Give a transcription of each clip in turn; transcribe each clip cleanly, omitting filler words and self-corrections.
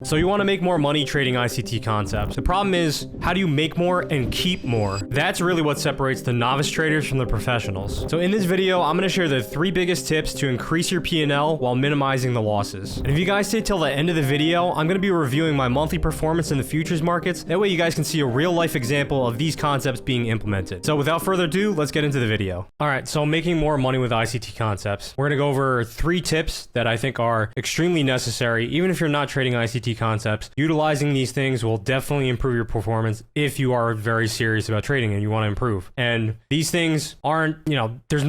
So you want to make more money trading ICT concepts. The problem is, how do you make more and keep more? That's really what separates the novice traders from the professionals. So in this video, I'm going to share the 3 biggest tips to increase your P&L while minimizing the losses. And if you guys stay till the end of the video, I'm going to be reviewing my monthly performance in the futures markets. That way you guys can see a real life example of these concepts being implemented. So without further ado, let's get into the video. All right, so making more money with ICT concepts. We're going to go over 3 tips that I think are extremely necessary, even if you're not trading ICT concepts. Utilizing these things will definitely improve your performance if you are very serious about trading and you want to improve. And these things aren't, there's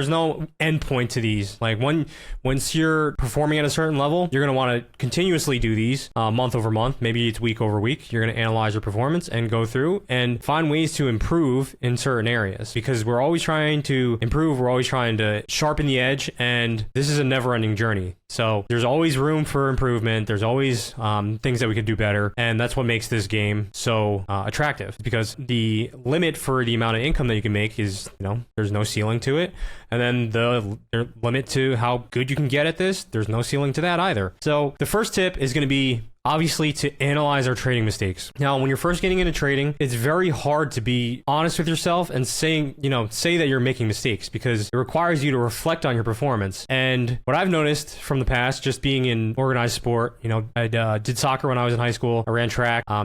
no end point to these. Like once you're performing at a certain level, you're going to want to continuously do these month over month. Maybe it's week over week. You're going to analyze your performance and go through and find ways to improve in certain areas, because we're always trying to improve. We're always trying to sharpen the edge, and this is a never-ending journey. So there's always room for improvement. There's always things that we could do better. And that's what makes this game so attractive, because the limit for the amount of income that you can make is, there's no ceiling to it. And then the limit to how good you can get at this, there's no ceiling to that either. So the first tip is going to be, obviously, to analyze our trading mistakes. Now, when you're first getting into trading, it's very hard to be honest with yourself and say that you're making mistakes, because it requires you to reflect on your performance. And what I've noticed from the past, just being in organized sport, I did soccer when I was in high school. I ran track. I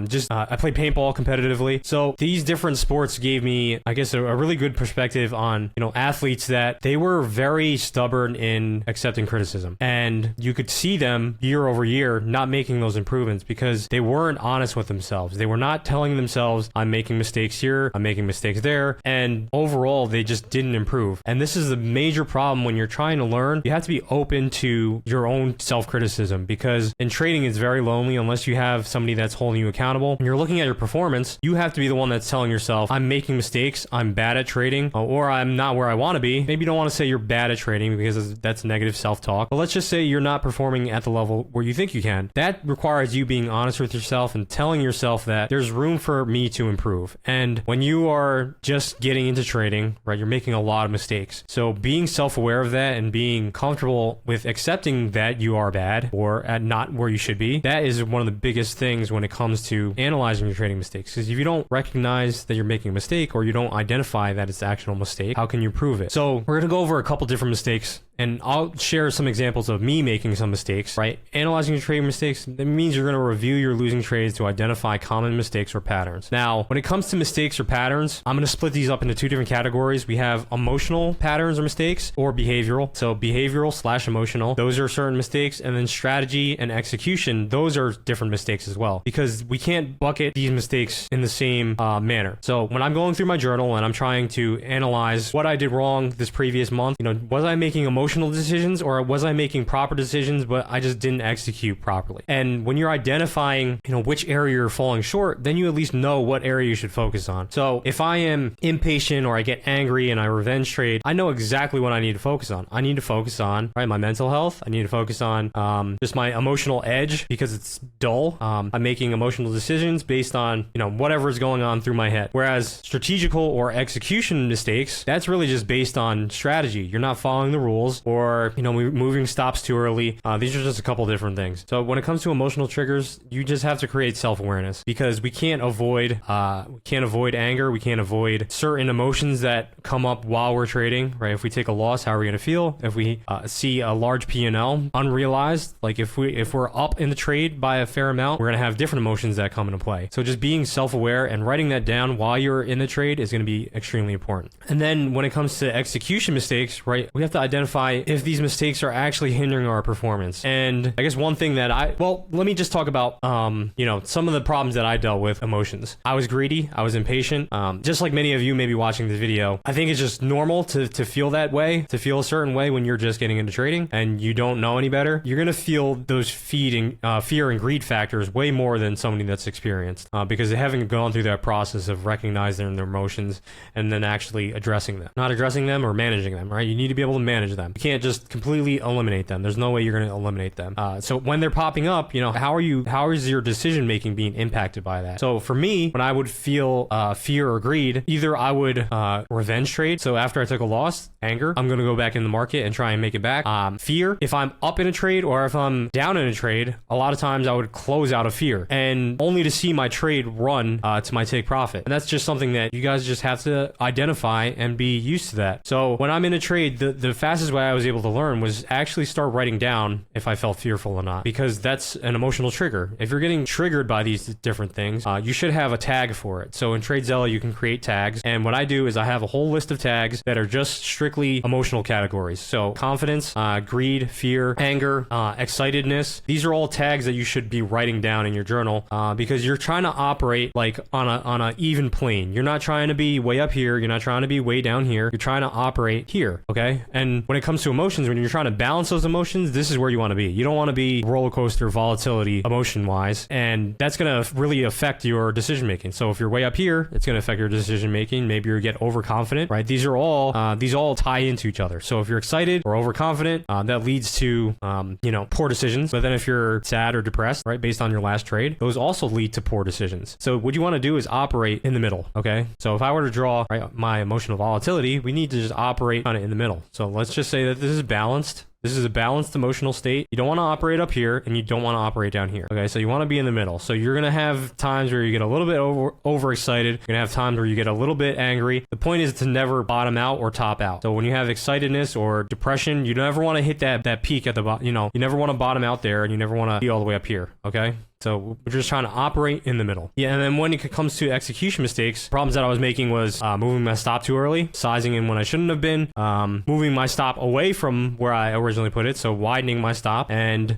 played paintball competitively. So these different sports gave me, I guess, a really good perspective on, athletes that they were very stubborn in accepting criticism. And you could see them year over year not making those improvements because they weren't honest with themselves. They were not telling themselves, I'm making mistakes here, I'm making mistakes there, and overall they just didn't improve. And this is the major problem when you're trying to learn. You have to be open to your own self-criticism, because in trading it's very lonely unless you have somebody that's holding you accountable. When you're looking at your performance, you have to be the one that's telling yourself, I'm making mistakes, I'm bad at trading, or I'm not where I want to be. Maybe you don't want to say you're bad at trading because that's negative self-talk, but let's just say you're not performing at the level where you think you can. That requires you being honest with yourself and telling yourself that there's room for me to improve. And when you are just getting into trading, right, you're making a lot of mistakes. So being self-aware of that and being comfortable with accepting that you are bad or at not where you should be, that is one of the biggest things when it comes to analyzing your trading mistakes. Because if you don't recognize that you're making a mistake, or you don't identify that it's an actual mistake, how can you prove it? So we're going to go over a couple different mistakes, and I'll share some examples of me making some mistakes, right? Analyzing your trading mistakes, that means you're going to review your losing trades to identify common mistakes or patterns. Now, when it comes to mistakes or patterns, I'm going to split these up into 2 different categories. We have emotional patterns or mistakes, or behavioral. So behavioral/emotional, those are certain mistakes. And then strategy and execution, those are different mistakes as well, because we can't bucket these mistakes in the same manner. So when I'm going through my journal and I'm trying to analyze what I did wrong this previous month, was I making emotional decisions, or was I making proper decisions, but I just didn't execute properly? And when you're identifying, which area you're falling short, then you at least know what area you should focus on. So if I am impatient or I get angry and I revenge trade, I know exactly what I need to focus on. I need to focus on, right, my mental health. I need to focus on just my emotional edge, because it's dull. I'm making emotional decisions based on, whatever is going on through my head. Whereas strategical or execution mistakes, that's really just based on strategy. You're not following the rules, or, moving stops too early. These are just a couple different things. So when it comes to emotional triggers, you just have to create self-awareness, because we can't avoid anger. We can't avoid certain emotions that come up while we're trading, right? If we take a loss, how are we going to feel? If we see a large P&L unrealized, like if we're up in the trade by a fair amount, we're going to have different emotions that come into play. So just being self-aware and writing that down while you're in the trade is going to be extremely important. And then when it comes to execution mistakes, right, we have to identify if these mistakes are actually hindering our performance. And I guess one thing that let me just talk about, some of the problems that I dealt with emotions. I was greedy. I was impatient. Just like many of you may be watching this video, I think it's just normal to feel that way, to feel a certain way when you're just getting into trading and you don't know any better. You're going to feel those fear and greed factors way more than somebody that's experienced, because they haven't gone through that process of recognizing their emotions and then actually addressing them. Not addressing them or managing them, right? You need to be able to manage them. you can't just completely eliminate them. There's no way you're going to eliminate them. So when they're popping up, you know, how is your decision making being impacted by that? So for me, when I would feel fear or greed, either I would revenge trade. So after I took a loss, anger, I'm going to go back in the market and try and make it back. Fear, if I'm up in a trade or if I'm down in a trade, a lot of times I would close out of fear and only to see my trade run to my take profit. And that's just something that you guys just have to identify and be used to that. So when I'm in a trade, the fastest way I was able to learn was actually start writing down if I felt fearful or not, because that's an emotional trigger. If you're getting triggered by these different things, you should have a tag for it. So in TradeZella, you can create tags. And what I do is I have a whole list of tags that are just strictly emotional categories. So confidence, greed, fear, anger, excitedness. These are all tags that you should be writing down in your journal because you're trying to operate like on a even plane. You're not trying to be way up here. You're not trying to be way down here. You're trying to operate here. Okay. And when it comes to emotions, when you're trying to balance those emotions, this is where you want to be. You don't want to be roller coaster volatility emotion wise. And that's going to really affect your decision making. So if you're way up here, it's going to affect your decision making. Maybe you get overconfident, right? These all tie into each other. So if you're excited or overconfident, that leads to, poor decisions. But then if you're sad or depressed, right, based on your last trade, those also lead to poor decisions. So what you want to do is operate in the middle. Okay. So if I were to draw my emotional volatility, we need to just operate kind of in the middle. So let's just say that this is balanced. This is a balanced emotional state. You don't want to operate up here and you don't want to operate down here. Okay, so you want to be in the middle. So you're going to have times where you get a little bit overexcited. You're going to have times where you get a little bit angry. The point is to never bottom out or top out. So when you have excitedness or depression, you never want to hit that peak at the bottom. You never want to bottom out there and you never want to be all the way up here. Okay. So we're just trying to operate in the middle. Yeah, and then when it comes to execution mistakes, problems that I was making was moving my stop too early, sizing in when I shouldn't have been, moving my stop away from where I originally put it, so widening my stop, and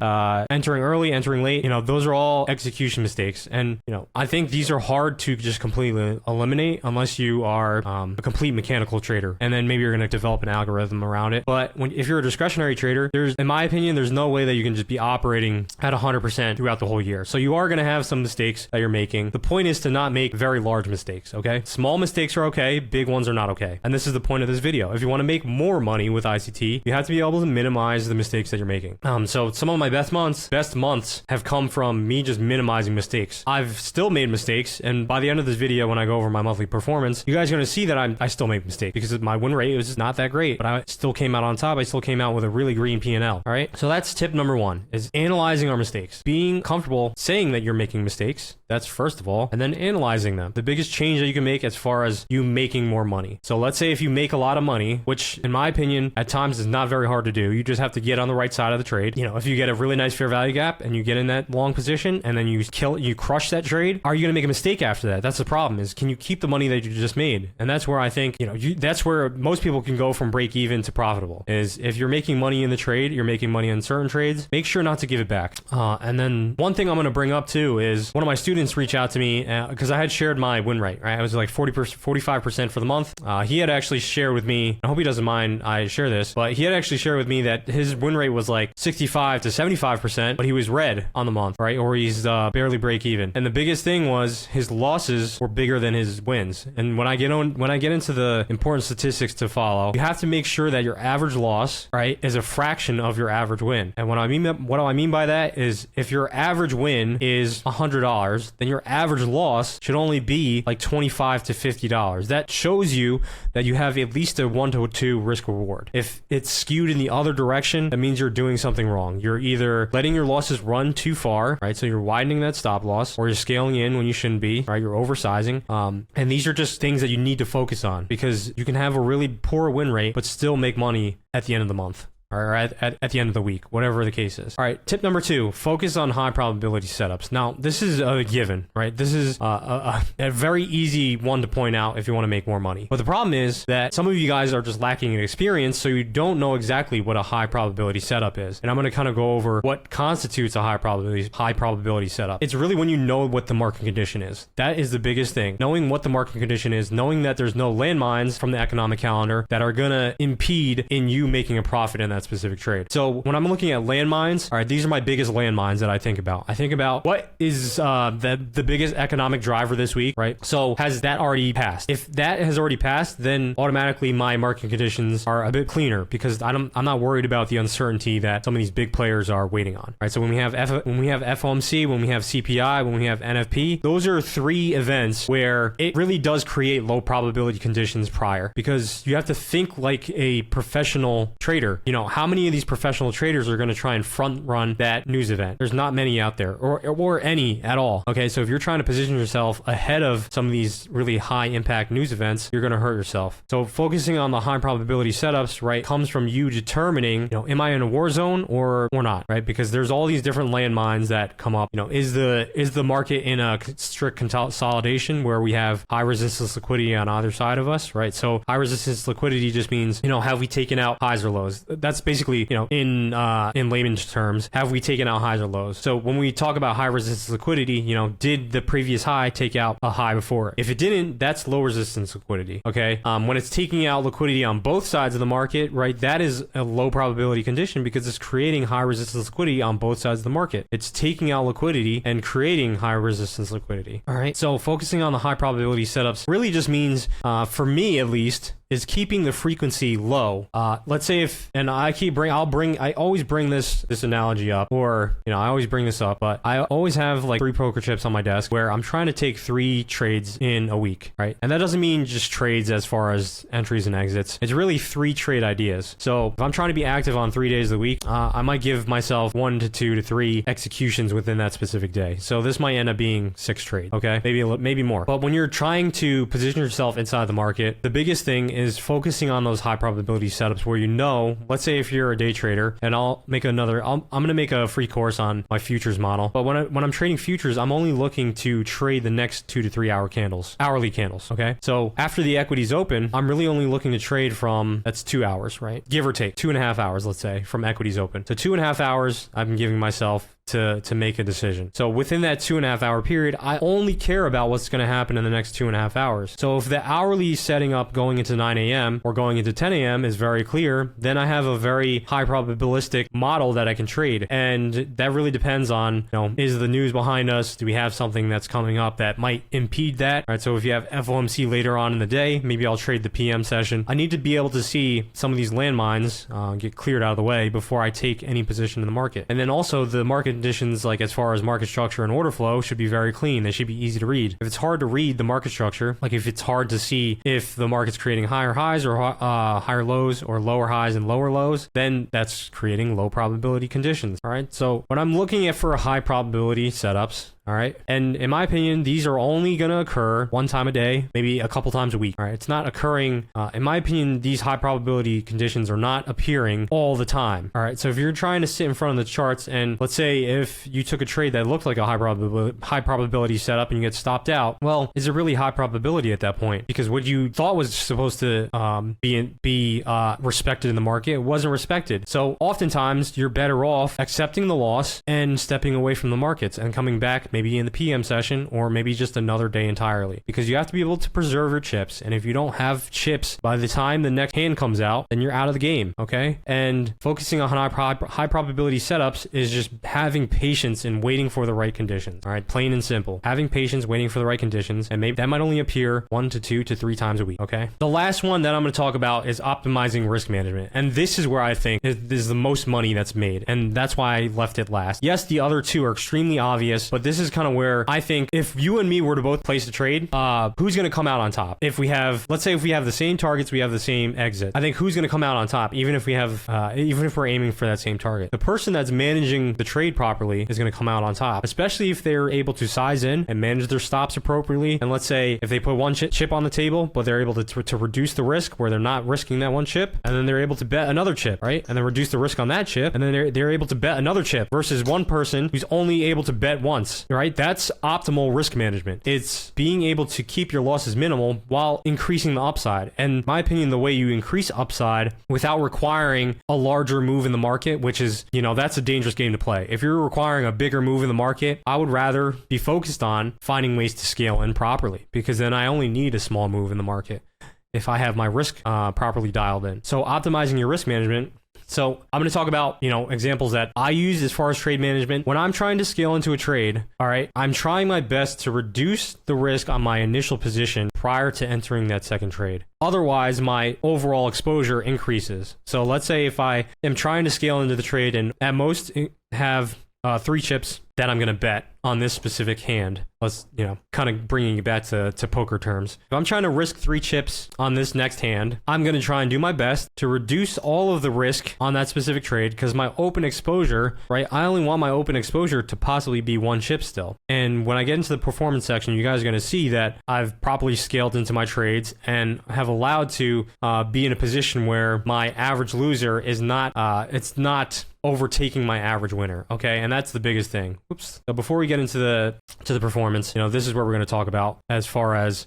entering early, entering late. Those are all execution mistakes. And, I think these are hard to just completely eliminate unless you are a complete mechanical trader. And then maybe you're going to develop an algorithm around it. But if you're a discretionary trader, in my opinion, there's no way that you can just be operating at 100% throughout the whole year. So you are going to have some mistakes that you're making. The point is to not make very large mistakes, okay? Small mistakes are okay, big ones are not okay. And this is the point of this video. If you want to make more money with ICT, you have to be able to minimize the mistakes that you're making. So some of my best months have come from me just minimizing mistakes. I've still made mistakes, and by the end of this video, when I go over my monthly performance, you guys are going to see that I still make mistakes because my win rate was not that great, but I still came out on top. I still came out with a really green P&L, all right? So that's tip number one, is analyzing our mistakes. Being comfortable saying that you're making mistakes, that's first of all, and then analyzing them. The biggest change that you can make as far as you making more money. So let's say if you make a lot of money, which in my opinion, at times is not very hard to do. You just have to get on the right side of the trade. If you get a really nice fair value gap and you get in that long position and then you crush that trade, are you going to make a mistake after that? That's the problem, is can you keep the money that you just made? And that's where I think, that's where most people can go from break even to profitable, is if you're making money in the trade, you're making money in certain trades, make sure not to give it back. And then one thing I'm going to bring up too is one of my students reached out to me because I had shared my win rate, right? I was like 45% for the month. He had actually shared with me, I hope he doesn't mind I share this, but he had actually shared with me that his win rate was like 65 to 75%, but he was red on the month, right? Or he's barely break even. And the biggest thing was his losses were bigger than his wins. And when I get into the important statistics to follow, you have to make sure that your average loss, right, is a fraction of your average win. And what I mean by that is if your average win is $100, then your average loss should only be like $25 to $50. That shows you that you have at least a 1 to 2 risk reward. If it's skewed in the other direction, that means you're doing something wrong. You're either letting your losses run too far, right? So you're widening that stop loss, or you're scaling in when you shouldn't be, right? You're oversizing. And these are just things that you need to focus on, because you can have a really poor win rate, but still make money at the end of the month. Or at the end of the week, whatever the case is. All right, tip number 2, focus on high probability setups. Now, this is a given, right? This is a very easy one to point out if you want to make more money. But the problem is that some of you guys are just lacking in experience, so you don't know exactly what a high probability setup is. And I'm going to kind of go over what constitutes a high probability setup. It's really when you know what the market condition is. That is the biggest thing. Knowing what the market condition is, knowing that there's no landmines from the economic calendar that are going to impede in you making a profit in that that specific trade. So when I'm looking at landmines, all right, these are my biggest landmines that I think about. I think about what is the biggest economic driver this week, right? So has that already passed? If that has already passed, then automatically my market conditions are a bit cleaner because I'm not worried about the uncertainty that some of these big players are waiting on, right? So when we have FOMC, when we have CPI, when we have NFP, those are three events where it really does create low probability conditions prior, because you have to think like a professional trader. You know, how many of these professional traders are going to try and front run that news event? There's not many out there, or any at all. Okay, so if you're trying to position yourself ahead of some of these really high impact news events, you're going to hurt yourself. So focusing on the high probability setups, right, comes from you determining, you know, am I in a war zone or not, right? Because there's all these different landmines that come up. You know, is the market in a strict consolidation where we have high resistance liquidity on either side of us, right? So high resistance liquidity just means, you know, have we taken out highs or lows? That's basically, you know, in layman's terms, have we taken out highs or lows? So when we talk about high resistance liquidity, you know, did the previous high take out a high before? If it didn't, that's low resistance liquidity. Okay. When it's taking out liquidity on both sides of the market, right, that is a low probability condition because it's creating high resistance liquidity on both sides of the market. It's taking out liquidity and creating high resistance liquidity. All right. So focusing on the high probability setups really just means, for me at least, is keeping the frequency low. Let's say I always bring this analogy up, or, you know, I always bring this up, but I always have like 3 poker chips on my desk where I'm trying to take 3 trades in a week, right? And that doesn't mean just trades as far as entries and exits. It's really 3 trade ideas. So if I'm trying to be active on 3 days of the week, I might give myself 1 to 2 to 3 executions within that specific day. So this might end up being 6 trades, okay? Maybe more. But when you're trying to position yourself inside the market, the biggest thing is focusing on those high probability setups where, you know, let's say if you're a day trader, and I'm going to make a free course on my futures model. But when I'm trading futures, I'm only looking to trade the next 2 to 3 hourly candles. Okay. So after the equities open, I'm really only looking to trade from, that's 2 hours, right? Give or take 2.5 hours, let's say, from equities open. So 2.5 hours, I've been giving myself to make a decision. So within that 2.5 hour period, I only care about what's going to happen in the next 2.5 hours. So if the hourly setting up going into 9 a.m. or going into 10 a.m. is very clear, then I have a very high probabilistic model that I can trade. And that really depends on, you know, is the news behind us? Do we have something that's coming up that might impede that? Right. So if you have FOMC later on in the day, maybe I'll trade the PM session. I need to be able to see some of these landmines get cleared out of the way before I take any position in the market. And then also the market conditions, like as far as market structure and order flow, should be very clean. They should be easy to read. If it's hard to read the market structure, like if it's hard to see if the market's creating higher highs or higher lows, or lower highs and lower lows, then that's creating low probability conditions. All right. So when I'm looking at for a high probability setups, all right, and in my opinion, these are only going to occur 1 time a day, maybe a couple times a week. All right. It's not occurring. In my opinion, these high probability conditions are not appearing all the time. All right. So if you're trying to sit in front of the charts, and let's say if you took a trade that looked like a high probability setup and you get stopped out, well, is it really high probability at that point? Because what you thought was supposed to be respected in the market, it wasn't respected. So oftentimes you're better off accepting the loss and stepping away from the markets and coming back maybe in the PM session, or maybe just another day entirely, because you have to be able to preserve your chips. And if you don't have chips by the time the next hand comes out, then you're out of the game. Okay. And focusing on high probability setups is just having patience and waiting for the right conditions. All right. Plain and simple. Having patience, waiting for the right conditions. And maybe that might only appear 1 to 2 to 3 times a week. Okay. The last one that I'm going to talk about is optimizing risk management. And this is where I think is the most money that's made. And that's why I left it last. Yes, the other 2 are extremely obvious, but this is kind of where I think if you and me were to both place a trade, who's going to come out on top? If we have, let's say if we have the same targets, we have the same exit. I think who's going to come out on top, even if we're aiming for that same target? The person that's managing the trade properly is going to come out on top, especially if they're able to size in and manage their stops appropriately. And let's say if they put one chip on the table, but they're able to reduce the risk where they're not risking that one chip, and then they're able to bet another chip, right? And then reduce the risk on that chip, and then they're able to bet another chip versus one person who's only able to bet once, right? That's optimal risk management. It's being able to keep your losses minimal while increasing the upside. And in my opinion, the way you increase upside without requiring a larger move in the market, which is, you know, that's a dangerous game to play. If you're requiring a bigger move in the market, I would rather be focused on finding ways to scale in properly, because then I only need a small move in the market if I have my risk properly dialed in. So optimizing your risk management So I'm going to talk about, examples that I use as far as trade management. When I'm trying to scale into a trade, all right, I'm trying my best to reduce the risk on my initial position prior to entering that second trade. Otherwise, my overall exposure increases. So let's say if I am trying to scale into the trade and at most have 3 chips that I'm going to bet on this specific hand. Let's, kind of bringing it back to poker terms. If I'm trying to risk 3 chips on this next hand, I'm going to try and do my best to reduce all of the risk on that specific trade because my open exposure, right? I only want my open exposure to possibly be 1 chip still. And when I get into the performance section, you guys are going to see that I've properly scaled into my trades and have allowed to be in a position where my average loser is not, it's not overtaking my average winner. Okay. And that's the biggest thing. Oops. So before we get into the performance, this is where we're going to talk about as far as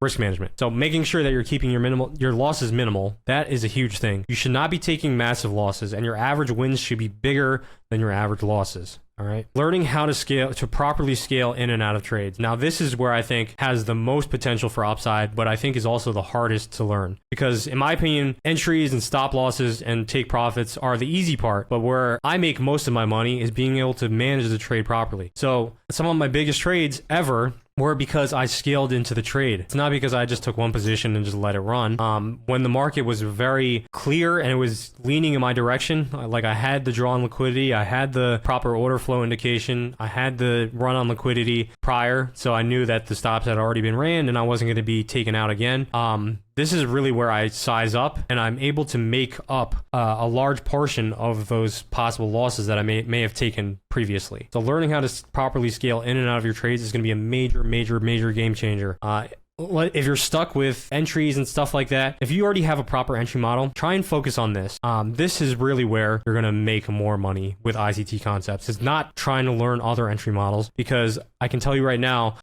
risk management. So making sure that you're keeping your losses minimal, that is a huge thing. You should not be taking massive losses, and your average wins should be bigger than your average losses. All right. Learning how to properly scale in and out of trades. Now, this is where I think has the most potential for upside, but I think is also the hardest to learn because in my opinion, entries and stop losses and take profits are the easy part, but where I make most of my money is being able to manage the trade properly. So some of my biggest trades ever were because I scaled into the trade. It's not because I just took one position and just let it run. When the market was very clear and it was leaning in my direction, like I had the draw on liquidity, I had the proper order flow indication, I had the run on liquidity prior, so I knew that the stops had already been ran and I wasn't going to be taken out again. This is really where I size up and I'm able to make up a large portion of those possible losses that I may have taken previously. So learning how to properly scale in and out of your trades is going to be a major game changer. If you're stuck with entries and stuff like that, if you already have a proper entry model, try and focus on this. This is really where you're going to make more money with ICT concepts. It's not trying to learn other entry models, because I can tell you right now,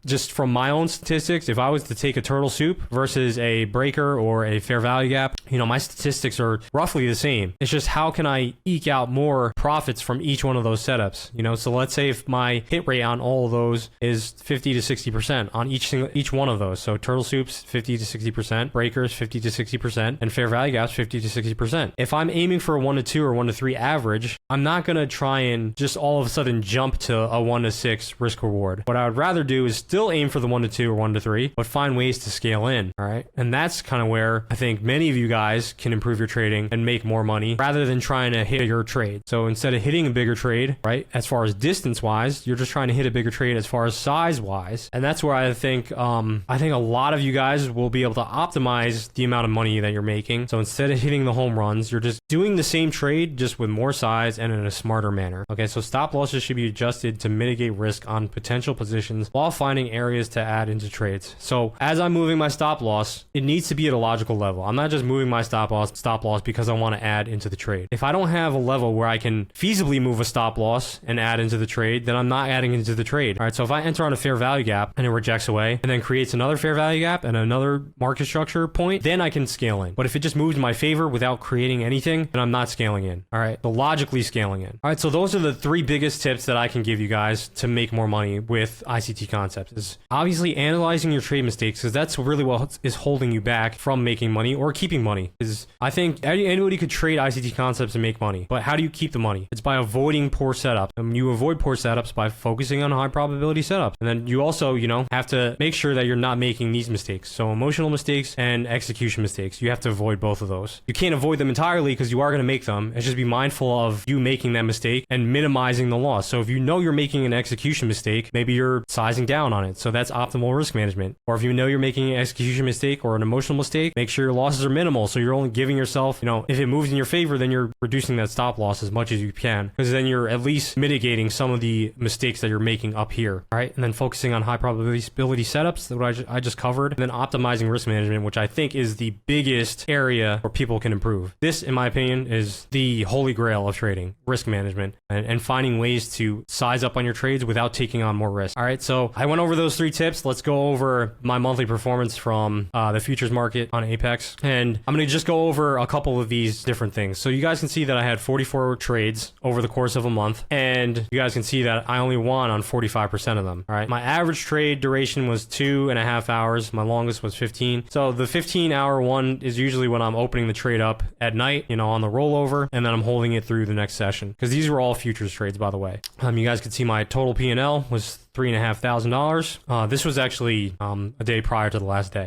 just from my own statistics, if I was to take a turtle soup versus a breaker or a fair value gap, my statistics are roughly the same. It's just how can I eke out more profits from each one of those setups? So let's say if my hit rate on all of those is 50 to 60% on each one of those. So turtle soups 50 to 60%, breakers 50 to 60%, and fair value gaps 50 to 60%. If I'm aiming for a 1 to 2 or 1 to 3 average, I'm not going to try and just all of a sudden jump to a 1 to 6 risk reward. What I would rather do is still aim for the 1 to 2 or 1 to 3, but find ways to scale in. All right. And that's kind of where I think many of you guys can improve your trading and make more money rather than trying to hit a bigger trade. So instead of hitting a bigger trade, right, as far as distance wise, you're just trying to hit a bigger trade as far as size wise. And that's where I think a lot of you guys will be able to optimize the amount of money that you're making. So instead of hitting the home runs, you're just doing the same trade, just with more size and in a smarter manner. Okay, so stop losses should be adjusted to mitigate risk on potential positions while finding areas to add into trades. So as I'm moving my stop loss, it needs to be at a logical level. I'm not just moving my stop loss because I want to add into the trade. If I don't have a level where I can feasibly move a stop loss and add into the trade, then I'm not adding into the trade. All right, so if I enter on a fair value gap and it rejects away and then creates another fair value gap and another market structure point, then I can scale in. But if it just moves in my favor without creating anything, then I'm not scaling in. All right, so logically scaling in. All right, so those are the 3 biggest tips that I can give you guys to make more money with ICT concepts. Is obviously analyzing your trade mistakes, because that's really what is holding you back from making money or keeping money. Is I think anybody could trade ICT concepts and make money, but how do you keep the money? It's by avoiding poor setups. And you avoid poor setups by focusing on high probability setups. And then you also, have to make sure that you're not making these mistakes. So emotional mistakes and execution mistakes. You have to avoid both of those. You can't avoid them entirely because you are going to make them. It's just be mindful of you making that mistake and minimizing the loss. So if you know you're making an execution mistake, maybe you're sizing down on it. So that's optimal risk management. Or if you know you're making an execution mistake or an emotional mistake, make sure your losses are minimal. So you're only giving yourself, if it moves in your favor, then you're reducing that stop loss as much as you can, because then you're at least mitigating some of the mistakes that you're making up here. All right. And then focusing on high probability setups that I just covered, and then optimizing risk management, which I think is the biggest area where people can improve. This, in my opinion, is the holy grail of trading, risk management, and finding ways to size up on your trades without taking on more risk. All right, so I went over those 3 tips. Let's go over my monthly performance from the futures market on Apex, and I'm going to just go over a couple of these different things. So you guys can see that I had 44 trades over the course of a month, and you guys can see that I only won on 45% of them. All right, my average trade duration was 2.5 14.5 hours. My longest was 15. So the 15-hour one is usually when I'm opening the trade up at night, you know, on the rollover, and then I'm holding it through the next session. Because these were all futures trades, by the way. You guys could see my total P&L was $3,500. This was actually a day prior to the last day.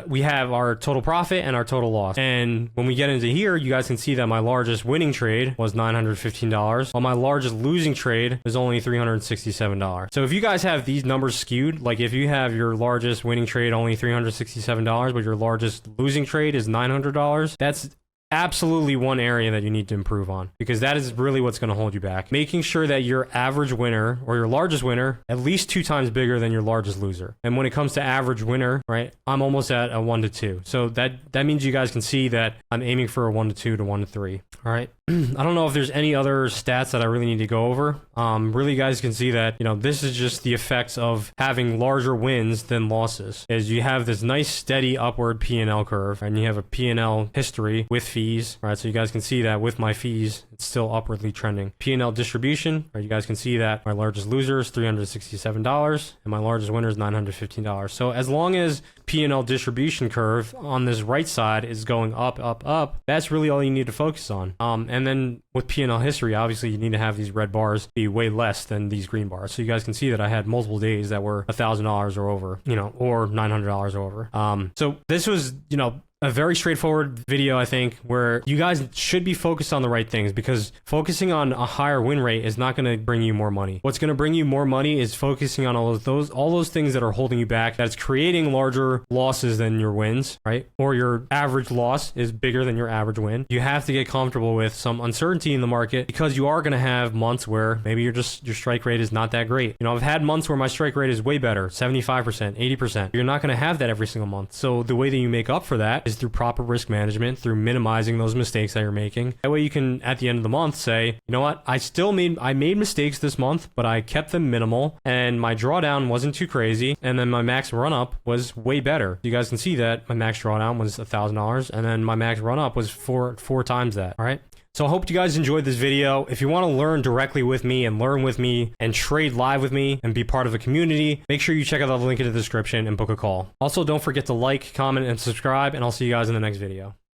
We have our total profit and our total loss. And when we get into here, you guys can see that my largest winning trade was $915, while my largest losing trade was only $367. So if you guys have these numbers skewed, like if you have your largest winning trade only $367, but your largest losing trade is $900, that's absolutely one area that you need to improve on, because that is really what's going to hold you back. Making sure that your average winner or your largest winner at least 2 times bigger than your largest loser. And when it comes to average winner, right, I'm almost at a 1 to 2. So that means you guys can see that I'm aiming for a 1 to 2 to 1 to 3. All right. I don't know if there's any other stats that I really need to go over. Really, you guys can see that, you know, this is just the effects of having larger wins than losses. Is you have this nice steady upward P&L curve, and you have a P&L history with fees, right? So you guys can see that with my fees, it's still upwardly trending. P&L distribution, right? You guys can see that my largest loser is $367, and my largest winner is $915. So as long as P&L distribution curve on this right side is going up, up, up, that's really all you need to focus on. And then with P&L history, obviously you need to have these red bars be way less than these green bars. So you guys can see that I had multiple days that were $1,000 or over, you know, or $900 or over. So this was, you know, a very straightforward video, I think, where you guys should be focused on the right things, because focusing on a higher win rate is not going to bring you more money. What's going to bring you more money is focusing on all those things that are holding you back, that's creating larger losses than your wins, right? Or your average loss is bigger than your average win. You have to get comfortable with some uncertainty in the market, because you are going to have months where maybe your strike rate is not that great. You know, I've had months where my strike rate is way better, 75%, 80%. You're not going to have that every single month. So the way that you make up for that is through proper risk management, through minimizing those mistakes that you're making. That way you can, at the end of the month, say, you know what, I made mistakes this month, but I kept them minimal, and my drawdown wasn't too crazy, and then my max run up was way better. You guys can see that my max drawdown was $1,000, and then my max run up was four times that. All right. So I hope you guys enjoyed this video. If you want to learn directly with me and learn with me and trade live with me and be part of a community, make sure you check out the link in the description and book a call. Also, don't forget to like, comment, and subscribe, and I'll see you guys in the next video.